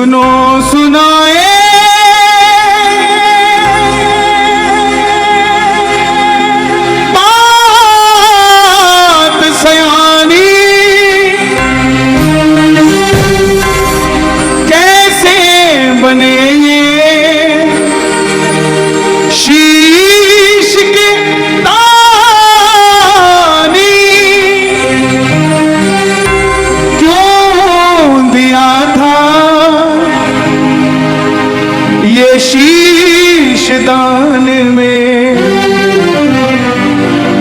सुनो सुनाए बात सयानी, कैसे बने शीश के दानी, क्यों दिया था ये शीश दान में,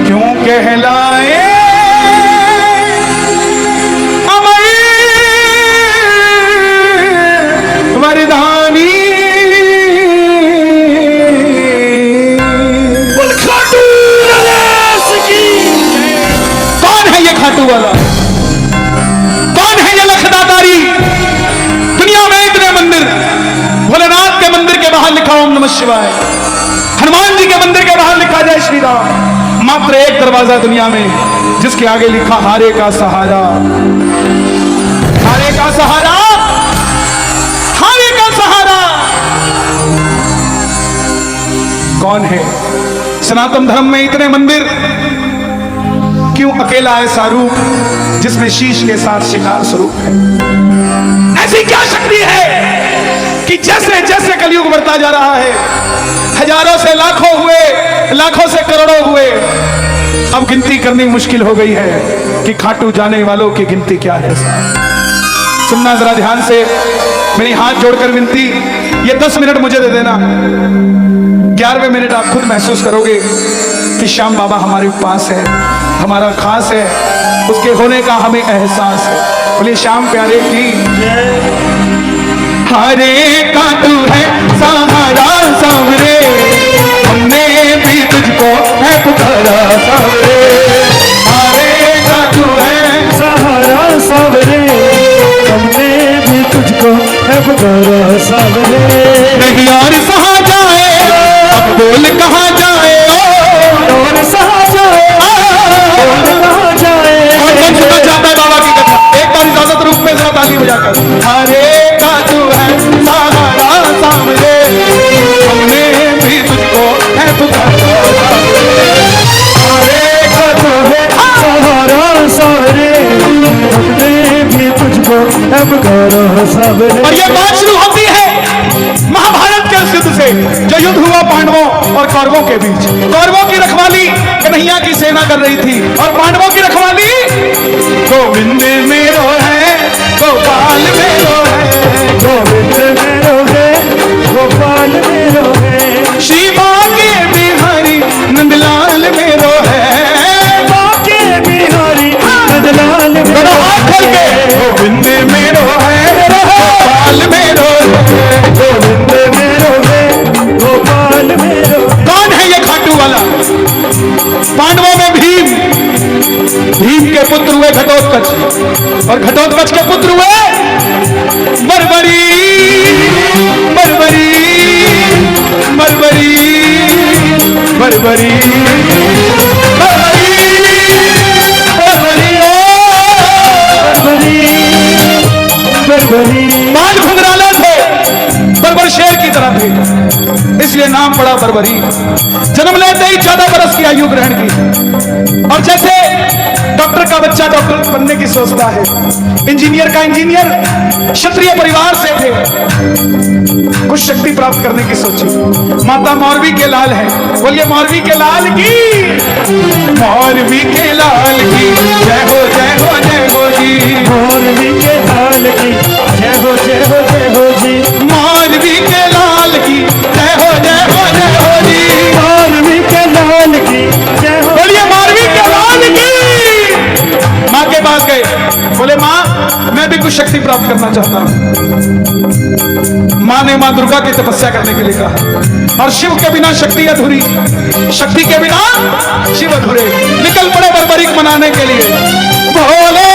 क्यों कहलाए अमर वरदानी। कौन है ये खाटू वाला, कौन है ये लखदातारी? दुनिया में इतने मंदिर, भोलेनाथ के मंदिर के बाहर लिखा ओम नमः शिवाय, हनुमान जी के मंदिर के बाहर लिखा जय श्री राम। मात्र एक दरवाजा दुनिया में जिसके आगे लिखा हारे का सहारा, हारे का सहारा, हारे का सहारा। कौन है? सनातन धर्म में इतने मंदिर, क्यों अकेला ऐसा रूप जिसमें शीश के साथ शिकार स्वरूप है? ऐसी क्या शक्ति है कि जैसे जैसे कलयुग बढ़ता जा रहा है, हजारों से लाखों हुए, लाखों से करोड़ों हुए, अब गिनती करनी मुश्किल हो गई है कि खाटू जाने वालों की गिनती क्या है। सुनना जरा ध्यान से, मेरी हाथ जोड़कर विनती, ये 10 मिनट मुझे दे देना। 11वें मिनट आप खुद महसूस करोगे कि श्याम बाबा हमारे पास है, हमारा खास है, उसके होने का हमें एहसास है। बोलिए श्याम प्यारे की हरे का तू है सहारा सावरे, हमने भी तुझको है पुकारा सावरे। हरे का तू है सहारा सावरे, हमने भी तुझको है पुकारा सावरे। नहीं और सहा जाए, अब बोल कहाँ जाए, और सहा जाए, और कहाँ जाए। कौन कौन सुनना चाहता है बाबा की कथा? एक बार इजाजत रूप में जरा ताली बजाकर। हरे का तू है सहारा सामने, हमने भी तुझको है पुकारा सामने। हरे का तू है सहारा सावरे, हमने भी तुझको है पुकारा सावरे। और ये बात शुरू होती है महाभारत के युद्ध से, जो युद्ध हुआ पांडवों और कौरवों के बीच। कौरवों की रखवाली कन्हैया की सेना कर रही थी और पांडवों की रखवाली गोविंद मेरो है, गोपाल मेरो है, गोविंद मेरो है, गोपाल मेरो है। श्री बाके बिहारी नंदलाल मेरो है, बाके बिहारी नंदलाल मेरो है। गोविंद मेरो है, गोपाल मेरो है, गोविंद मेरो है, गोपाल मेरो। कौन है ये खाटू वाला? पांडवों में भीम, भीम के पुत्र हुए घटोत्कच, और घटोत्कच के पुत्र हुए बर्बरी, बर्बरी, बर्बरी, बर्बरी, बर्बरी, बर्बरी, बर्बरी। बाल घुंघराले थे, बर्बर शेर की तरह थे, इसलिए नाम पड़ा बर्बरी। जन्म लेते ही 14 बरस की आयु ग्रहण की, और जैसे डॉक्टर का बच्चा डॉक्टर बनने की सोचता है, इंजीनियर का इंजीनियर, क्षत्रिय परिवार से थे, कुछ शक्ति प्राप्त करने की सोची। माता मौरवी के लाल है, बोलिए मौरवी के लाल की, मौरवी के लाल की जय हो, जय हो, जय हो जी। मौरवी के लाल की जय हो, जय हो, जय हो जी। मौरवी के लाल की जय हो, जय हो, जय हो जी। मौरवी के लाल की जय हो। बोलिए मौरवी के लाल की। माँ के पास गए, बोले माँ मैं भी कुछ शक्ति प्राप्त करना चाहता हूँ। माँ ने माँ दुर्गा की तपस्या करने के लिए कहा, और शिव के बिना शक्ति अधूरी, शक्ति के बिना शिव अधूरे। निकल पड़े बर्बरीक मनाने के लिए। भोले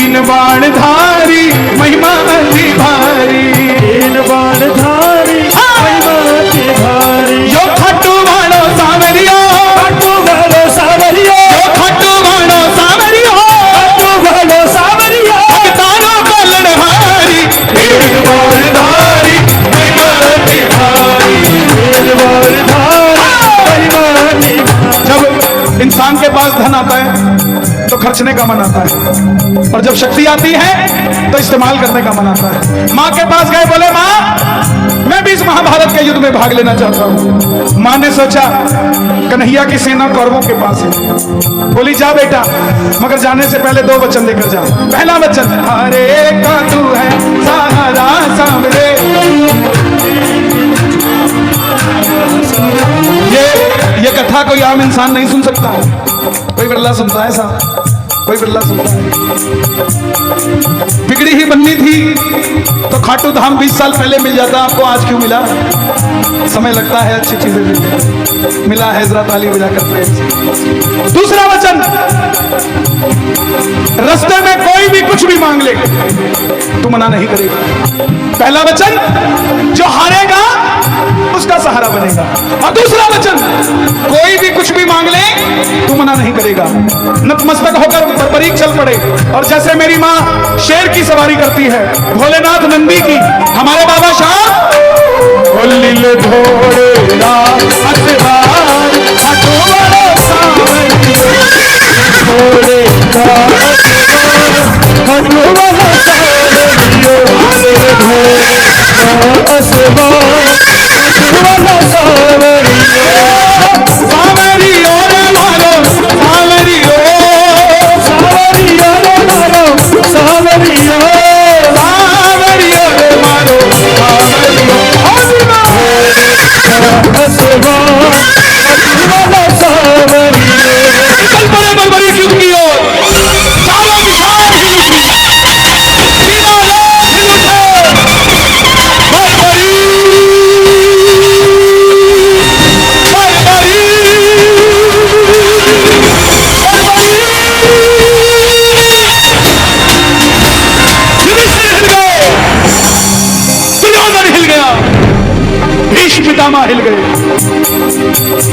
तीन बाण धारी महिमा अति भारी, तीन बाण धारी महिमा अति भारी। यो खट्टू वाणो सावरियो, खट्टू वालो सावरियो, यो खट्टू वाणो सावरियो, खट्टू वालो सावरियो, भक्तानो का लड़हारी, तीन बाण धारी महिमा अति भारी। तीन बाण धारी महिमा अति भारी। जब इंसान के पास धन आता है तो खर्चने का मन आता है, और जब शक्ति आती है तो इस्तेमाल करने का मन आता है। माँ के पास गए, बोले माँ मैं भी इस महाभारत के युद्ध में भाग लेना चाहता हूँ। माँ ने सोचा कन्हैया की सेना कौरवों के पास है, बोली जा बेटा, मगर जाने से पहले 2 वचन लेकर जा। पहला वचन, हरे का तू है सहारा सामने। ये कथा कोई आम इंसान नहीं सुन सकता है, कोई बिरला सुनता है साहब, कोई बिरला सुनता है। बिगड़ी ही बननी थी तो खाटू धाम 20 साल पहले मिल जाता, आपको आज क्यों मिला? समय लगता है अच्छी चीजें मिलने, मिला है, जरा ताली बजा करते हैं। दूसरा वचन, रास्ते में कोई भी कुछ भी मांग ले तू मना नहीं करेगा। पहला वचन, जो हारेगा उसका सहारा बनेगा, और दूसरा वचन, कोई भी कुछ भी मांग ले तू मना नहीं करेगा। नतमस्तक होकर बरबरीक चल पड़े, और जैसे मेरी माँ शेर की सवारी करती है, भोलेनाथ नंदी की, हमारे बाबा शाह लील घोड़े रात अतवार हटवारो सावरियो, घोड़े का खट्टू वालो सावरियो, घोड़े का असवार खट्टू वालो सावरियो। सावरियो रे मारो सावरियो, सावरियो रे मारो सावरियो, सावरियो रे मारो सावरियो। असवार खट्टू वालो सावरियो। चल पड़े बरबरीक युद्ध की ओर, चारों दिशाएं हिल उठी, तीनों लोग हिल उठे। बरबरीक, पितामह हिल गए।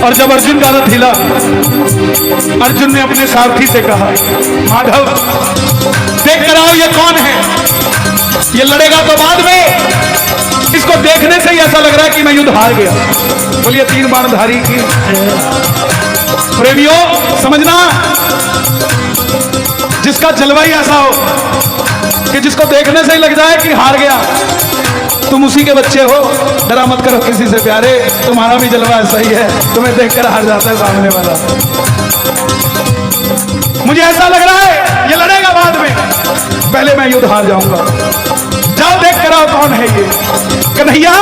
और जब अर्जुन का रथ हिला, अर्जुन ने अपने सारथी से कहा, माधव देख कर आओ ये कौन है, ये लड़ेगा तो बाद में, इसको देखने से ही ऐसा लग रहा है कि मैं युद्ध हार गया। बोलिए 3 बाणधारी की। प्रेमियों समझना, जिसका जलवा ही ऐसा हो कि जिसको देखने से ही लग जाए कि हार गया, तुम उसी के बच्चे हो, डरा मत करो किसी से प्यारे, तुम्हारा भी जलवा ऐसा ही है, तुम्हें देखकर हार जाता है सामने वाला। मुझे ऐसा लग रहा है ये लड़ेगा बाद में, पहले मैं युद्ध हार जाऊंगा। जाओ देख कर आओ कौन है ये। कन्हैया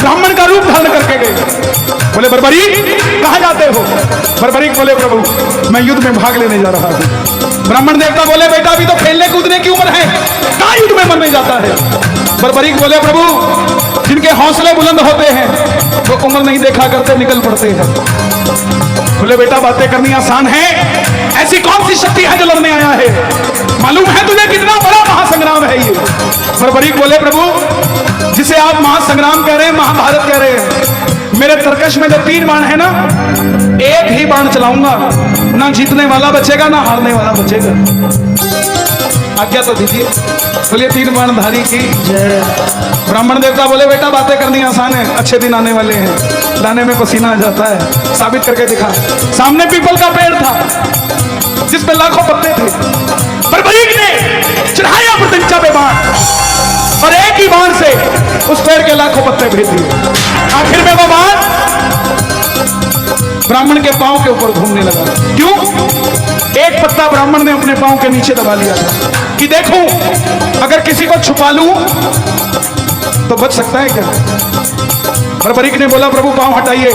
ब्राह्मण का रूप धारण करके गए। बोले बरबरीक कहाँ जाते हो? बरबरीक बोले प्रभु मैं युद्ध में भाग लेने जा रहा हूँ। ब्राह्मण देवता बोले बेटा अभी तो खेलने कूदने की उम्र है, कहाँ युद्ध में मन नहीं जाता है? बरबरीक बोले प्रभु जिनके हौसले बुलंद होते हैं वो उम्र नहीं देखा करते, निकल पड़ते हैं। बोले बेटा बातें करनी आसान है, ऐसी कौन सी शक्ति है जो लड़ने आया है? मालूम है तुझे कितना बड़ा महासंग्राम है ये? बरबरीक बोले प्रभु जिसे आप महासंग्राम कह रहे हैं, महाभारत कह रहे हैं, मेरे तरकश में जो 3 बाण है ना, एक ही बाण चलाऊंगा, ना जीतने वाला बचेगा ना हारने वाला बचेगा। आज्ञा तो दीजिए। बोलिए 3 बाणधारी की जय। ब्राह्मण देवता बोले बेटा बातें करनी आसान है, अच्छे दिन आने वाले हैं, लाने में पसीना आ जाता है, साबित करके दिखा। सामने पीपल का पेड़ था जिस पे लाखों पत्ते थे। बरबरीक ने चढ़ाया प्रतिज्ञा पे बाण, और एक ही बाण से उस पेड़ के लाखों पत्ते भेज दिए। आखिर में वो बाण ब्राह्मण के पांव के ऊपर घूमने लगा। क्यों? एक पत्ता ब्राह्मण ने अपने पांव के नीचे दबा लिया था कि देखूं अगर किसी को छुपा लूं तो बच सकता है क्या? बरबरीक ने बोला प्रभु पांव हटाइए,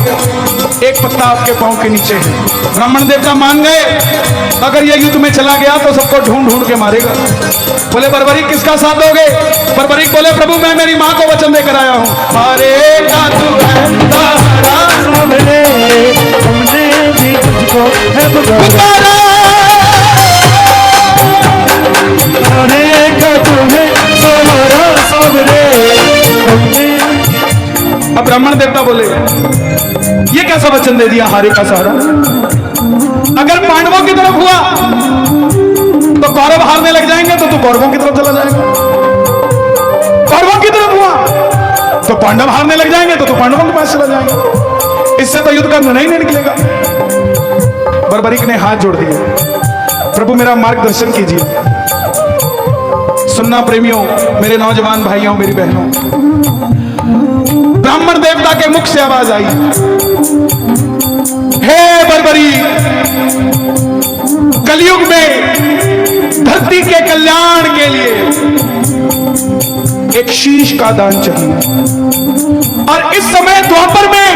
एक पत्ता आपके पांव के नीचे है। ब्राह्मण देवता मान गए, अगर ये युद्ध में चला गया तो सबको ढूंढ ढूंढ के मारेगा। बोले बरबरीक किसका साथ दोगे? बरबरीक बोले प्रभु मैं मेरी माँ को वचन देकर आया हूँ। अरे का तू है हमने भी तुझको है पुकारा, बोले ये कैसा वचन दे दिया, हारे का सहारा। अगर पांडवों की तरफ हुआ तो कौरव हारने लग जाएंगे तो तू कौरवों की तरफ चला जाएगा। कौरवों की तरफ हुआ तो पांडव हारने लग जाएंगे तो तू पांडवों के पास चला जाएगा। इससे तो युद्ध का निर्णय नहीं निकलेगा। बर्बरीक ने हाथ जोड़ दिए, प्रभु मेरा मार्गदर्शन कीजिए। सुनना प्रेमियों, मेरे नौजवान भाइयों, मेरी बहनों, ब्राह्मण देवता के मुख से आवाज आई, हे बर्बरी, कलयुग में धरती के कल्याण के लिए एक शीश का दान चाहिए। और इस समय द्वापर में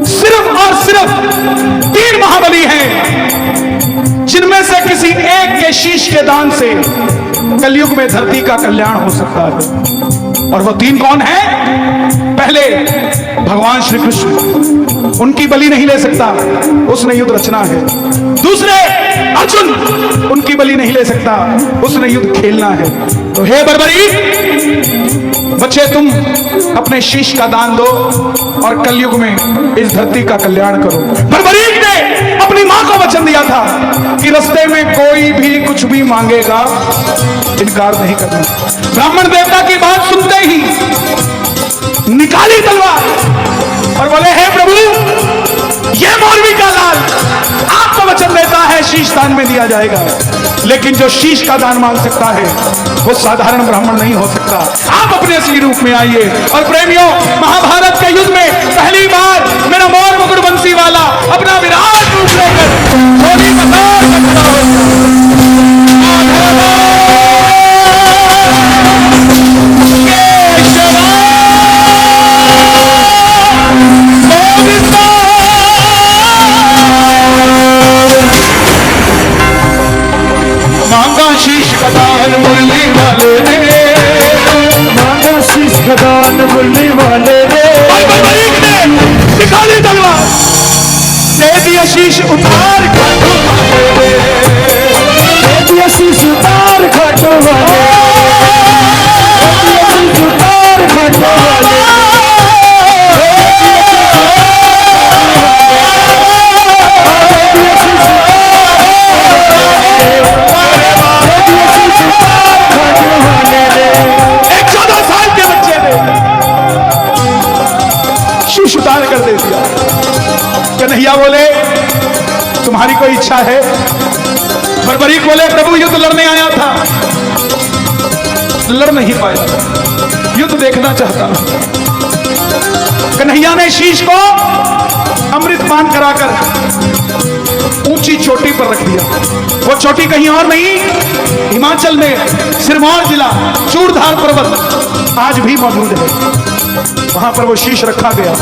सिर्फ और सिर्फ 3 महाबली हैं, जिनमें से किसी एक के शीश के दान से कलयुग में धरती का कल्याण हो सकता है। और वो 3 कौन हैं? पहले भगवान श्री कृष्ण, उनकी बलि नहीं ले सकता, उसने युद्ध रचना है। दूसरे अर्जुन, उनकी बलि नहीं ले सकता, उसने युद्ध खेलना है। तो हे बर्बरी बच्चे, तुम अपने शीश का दान दो और कलयुग में इस धरती का कल्याण करो। बर्बरीक ने अपनी मां को वचन दिया था कि रास्ते में कोई भी कुछ भी मांगेगा इनकार नहीं करना। ब्राह्मण देवता की बात सुनते ही निकाली तलवार और बोले, हे प्रभु, ये मौलवी का लाल आपको वचन देता है शीश दान में दिया जाएगा, लेकिन जो शीश का दान मांग सकता है वो साधारण ब्राह्मण नहीं हो सकता। आप अपने असली रूप में आइए। और प्रेमियों, महाभारत के युद्ध में पहली बार मेरा मोर मुकुट बंसी वाला अपना विराट रूप लेकर होली शीश कदान मुरली वाले ने, मांगा शीश कदान मुरली वाले ने, निकाली तलवार, दे दिया शीश उतार खाटू वाले ने, दे दिया शीश उतार खाटू वाले, दे दिया शीश उतार खाटू वाले। उतार कर दे दिया। कन्हैया बोले, तुम्हारी कोई इच्छा है? बर्बरीक बोले, प्रभु युद्ध लड़ने आया था, लड़ नहीं पाया, युद्ध देखना चाहता। कन्हैया ने शीश को अमृत पान कराकर ऊंची चोटी पर रख दिया। वो चोटी कहीं और नहीं, हिमाचल में सिरमौर जिला चूड़धार पर्वत आज भी मौजूद है, वहां पर वो शीश रखा गया।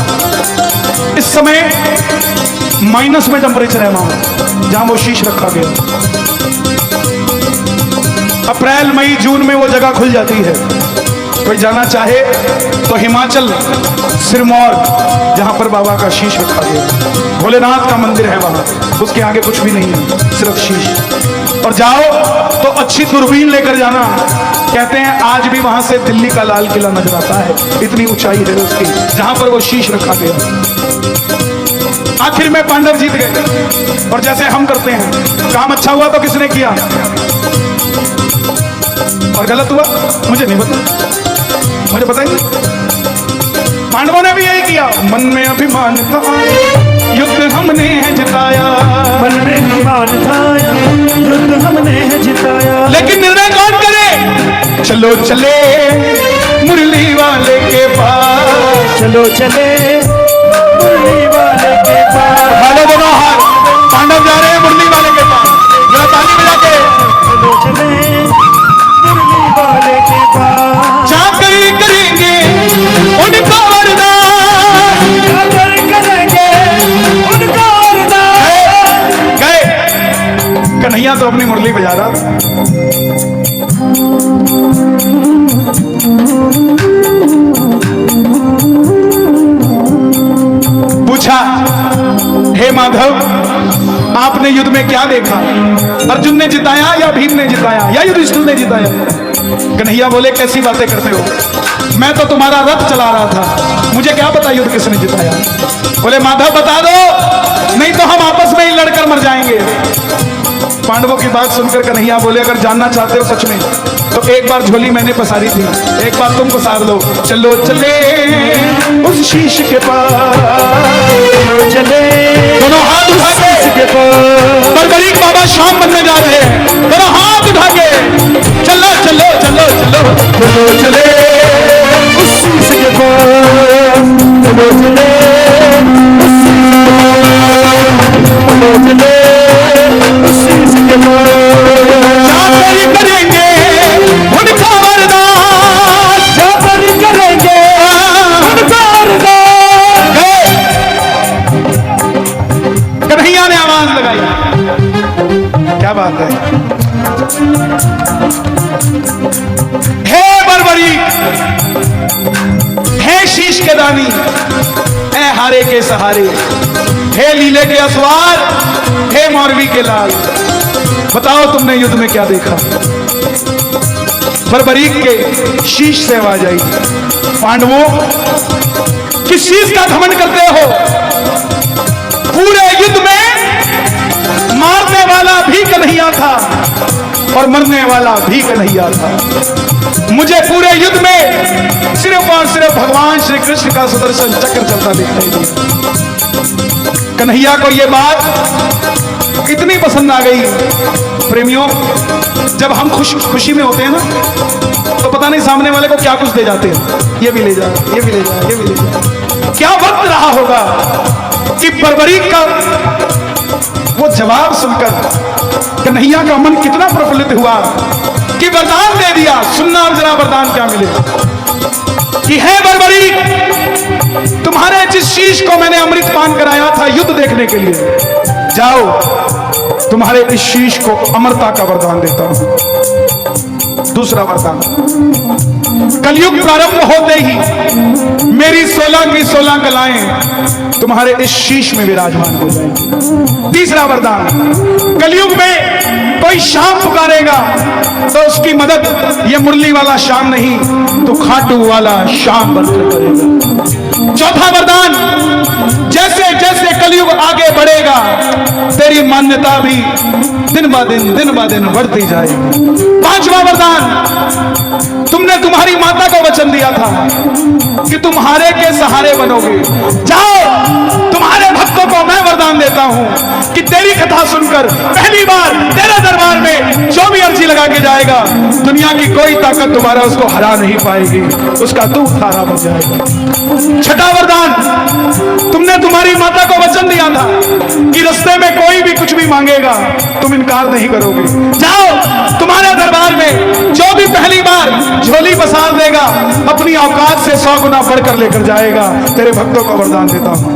इस समय माइनस में टेम्परेचर है वहां जहां वो शीश रखा गया। अप्रैल मई जून में वो जगह खुल जाती है। कोई जाना चाहे तो हिमाचल सिरमौर, जहां पर बाबा का शीश रखा गया, भोलेनाथ का मंदिर है वहां, उसके आगे कुछ भी नहीं है, सिर्फ शीश। और जाओ तो अच्छी दूरबीन लेकर जाना, कहते हैं आज भी वहां से दिल्ली का लाल किला नजर आता है, इतनी ऊंचाई है उसकी, जहां पर वो शीश रखा गया। आखिर में पांडव जीत गए। और जैसे हम करते हैं, काम अच्छा हुआ तो किसने किया और गलत हुआ मुझे नहीं पता, मुझे बताइए। पांडवों ने भी यही किया, मन में अभिमान था, युद्ध हमने है जिताया, मन में अभिमान था, युद्ध हमने है जिताया। लेकिन निर्णय कौन करे? चलो चले मुरली वाले के पास, चलो चले मुरली वाले के पास। हेलो दोनों हाथ, पांडव जा रहे हैं मुरली वाले के पास, जरा ताली बजा के। चलो चले मुरली वाले के पास, जाकर करेंगे उनका वरदान, जाकर करेंगे उनका वरदान। गए। कन्हैया तो अपनी मुरली बजा रहा था। पूछा, हे माधव, आपने युद्ध में क्या देखा? अर्जुन ने जिताया या भीम ने जिताया या युधिष्ठिर ने जिताया? कन्हैया बोले कैसी बातें करते हो, मैं तो तुम्हारा रथ चला रहा था, मुझे क्या पता युद्ध किसने जिताया। बोले माधव बता दो, नहीं तो हम आपस में ही लड़कर मर जाएंगे। पांडवों की बात सुनकर कन्हैया बोले अगर जानना चाहते हो सच में तो एक बार झोली मैंने पसारी थी, एक बार तुम पसार लो। चलो चले उस शीश के पास, चले दोनों हाथ उठा के बरबरीक बाबा शाम बनने जा रहे हैं, दोनों हाथ उठा के चलो चलो चलो चलो चलो चले उस शीश के पास, चलो चले उस शीश के पास, जाकर करेंगे उनका वरदान, जाकर करेंगे उनका वरदान। कन्हैया ने आवाज लगाई, क्या बात है। हे बरबरी, हे शीश के दानी, हे हारे के सहारे, हे लीले के असवार, हे मौरवी के लाल, बताओ तुमने युद्ध में क्या देखा। बरबरीक के शीश से आवाज आई, पांडवों किस चीज का घमंड करते हो, पूरे युद्ध में मारने वाला भी कन्हैया था और मरने वाला भी कन्हैया था। मुझे पूरे युद्ध में सिर्फ और सिर्फ भगवान श्री कृष्ण का सुदर्शन चक्र चलता दिखाई दिया। कन्हैया को यह बात इतनी पसंद आ गई। प्रेमियों, जब हम खुशी में होते हैं ना तो पता नहीं सामने वाले को क्या कुछ दे जाते हैं, ये भी ले जा, ये भी ले जा, ये भी ले जा। क्या वक्त रहा होगा कि बरबरीक का वो जवाब सुनकर कन्हैया का मन कितना प्रफुल्लित हुआ कि वरदान दे दिया। सुनना अब जरा वरदान क्या मिले कि है बरबरीक, तुम्हारे जिस शीश को मैंने अमृत पान कराया था युद्ध देखने के लिए, जाओ तुम्हारे इस शीश को अमरता का वरदान देता हूं। दूसरा वरदान, कलयुग प्रारंभ होते ही मेरी 16 की 16 कलाएं तुम्हारे इस शीश में विराजमान हो जाएंगी। तीसरा वरदान, कलयुग में कोई शाम पुकारेगा तो उसकी मदद ये मुरली वाला शाम नहीं तो खाटू वाला शाम बनकर करेगा। चौथा वरदान, जैसे जैसे कलयुग आगे बढ़ेगा तेरी मान्यता भी दिन ब दिन बढ़ती जाएगी। पांचवा वरदान, तुमने तुम्हारी माता को वचन दिया था कि तुम्हारे के सहारे बनोगे। जाओ, तुम्हारे भक्तों को मैं वरदान देता हूं कि तेरी कथा सुनकर पहली बार तेरे दरबार में जो भी अर्जी लगा के जाएगा दुनिया की कोई ताकत तुम्हारा उसको हरा नहीं पाएगी, उसका तू सहारा बन जाएगा। छठा वरदान, तुमने तुम्हारी माता को वचन दिया था कि रास्ते में कोई भी कुछ भी मांगेगा तुम इनकार नहीं करोगे। जाओ, तुम्हारे दरबार में जो भी पहली बार झोली पसार देगा अपनी औकात से 100 गुना बढ़कर लेकर जाएगा। तेरे भक्तों को वरदान देता हूं।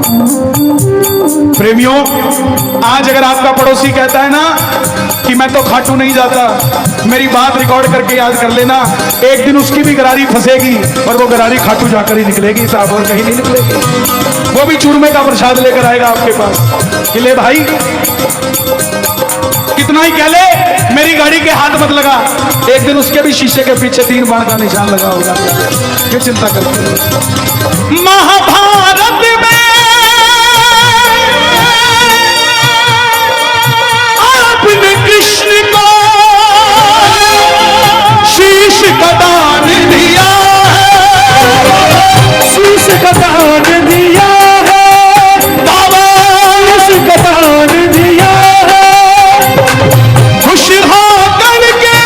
प्रेमियों, आज अगर आपका पड़ोसी कहता है ना कि मैं तो खाटू नहीं जाता, मेरी बात रिकॉर्ड करके याद कर लेना, एक दिन उसकी भी गरारी फंसेगी और वो गरारी खाटू जाकर ही निकलेगी साहब, और कहीं नहीं निकलेगी। वो भी चूरमे का प्रसाद लेकर आएगा आपके पास कि ले भाई, कितना ही कह ले मेरी गाड़ी के हाथ मत लगा, एक दिन उसके भी शीशे के पीछे 3 बाण का निशान लगा होगा। क्यों चिंता करते हो। महाभारत में आपने कृष्ण को शीश का दान दिया है, शीश का दान दिया है, बाबा शीश का दान दिया है। खुश हो करके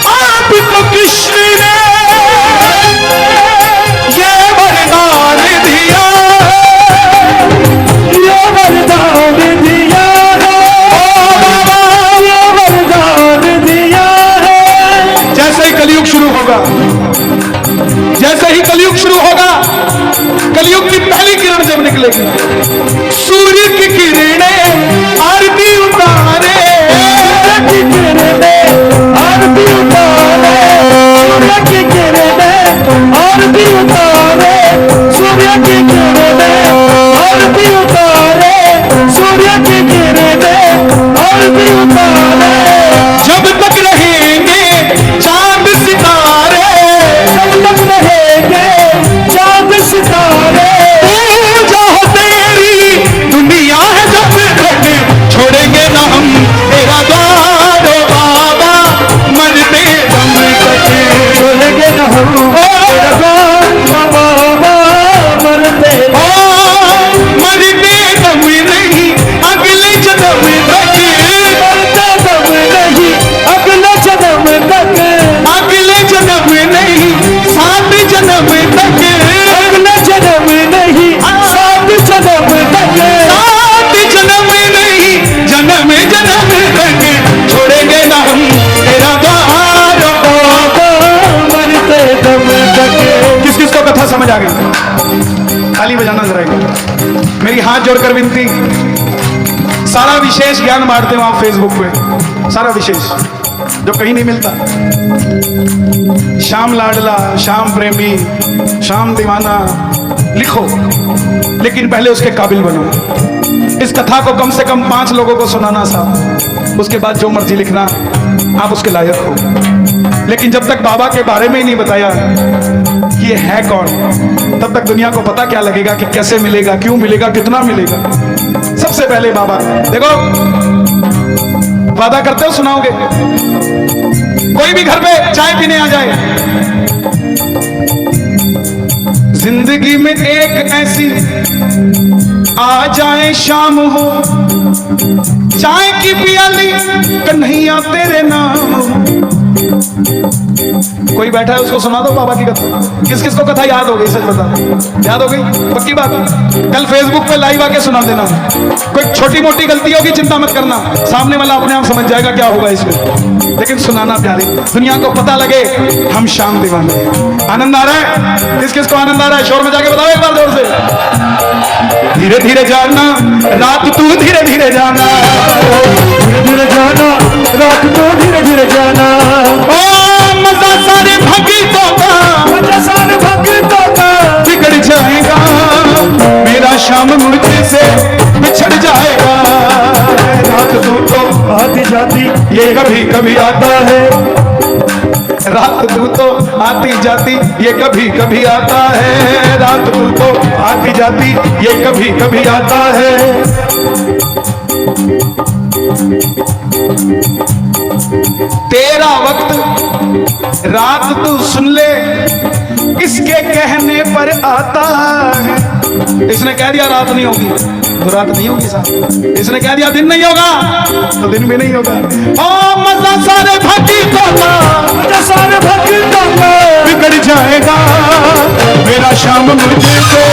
आपको कृष्ण ने ताली बजाना जरा एक बार। मेरी हाथ जोड़कर विनती, सारा विशेष ज्ञान बांटते हो आप फेसबुक पे, सारा विशेष जो कहीं नहीं मिलता। श्याम लाडला, श्याम प्रेमी, श्याम दीवाना लिखो, लेकिन पहले उसके काबिल बनो। इस कथा को कम से कम 5 लोगों को सुनाना साहब, उसके बाद जो मर्जी लिखना आप उसके लायक हो। लेकिन जब तक बाबा के बारे में ही नहीं बताया कि ये है कौन, तब तक दुनिया को पता क्या लगेगा कि कैसे मिलेगा, क्यों मिलेगा, कितना मिलेगा। सबसे पहले बाबा, देखो वादा करते हो सुनाओगे। कोई भी घर पे चाय पीने आ जाए, जिंदगी में एक ऐसी आ जाए शाम हो, चाय की पियाली कन्हैया तेरे नाम हो। कोई बैठा है उसको सुना दो बाबा की कथा। किस किस को कथा याद हो गई, सच बता, याद हो गई? पक्की बात, कल फेसबुक पे लाइव आके सुना देना। कोई छोटी मोटी गलती होगी चिंता मत करना, सामने वाला अपने आप समझ जाएगा क्या होगा इसमें, लेकिन सुनाना प्यारे, दुनिया को पता लगे हम श्याम दीवाने। आनंद आ रहा है? किस किस को आनंद आ रहा है? शोर में जाके बताओ एक बार जोर से। धीरे धीरे जाना रात तू, धीरे धीरे जाना, धीरे धीरे जाना रात को, धीरे धीरे जाना। ओ मजा सारे भक्तों का, मजा सारे भक्तों का बिगड़ जाएगा, मेरा श्याम मुझसे बिछड़ जाएगा। रात तू तो आती जाती ये कभी कभी आता है, रात तू तो आती जाती ये कभी कभी आता है, रात तू तो आती जाती ये कभी कभी आता है। तेरा वक्त रात तू सुन ले, इसके कहने पर आता है। इसने कह दिया रात नहीं होगी तो रात नहीं होगी साहब, इसने कह दिया दिन नहीं होगा तो दिन भी नहीं होगा। ओ मजा सारे भक्तों का, मजा सारे भक्तों का बिगड़ जाएगा, मेरा श्याम मुझसे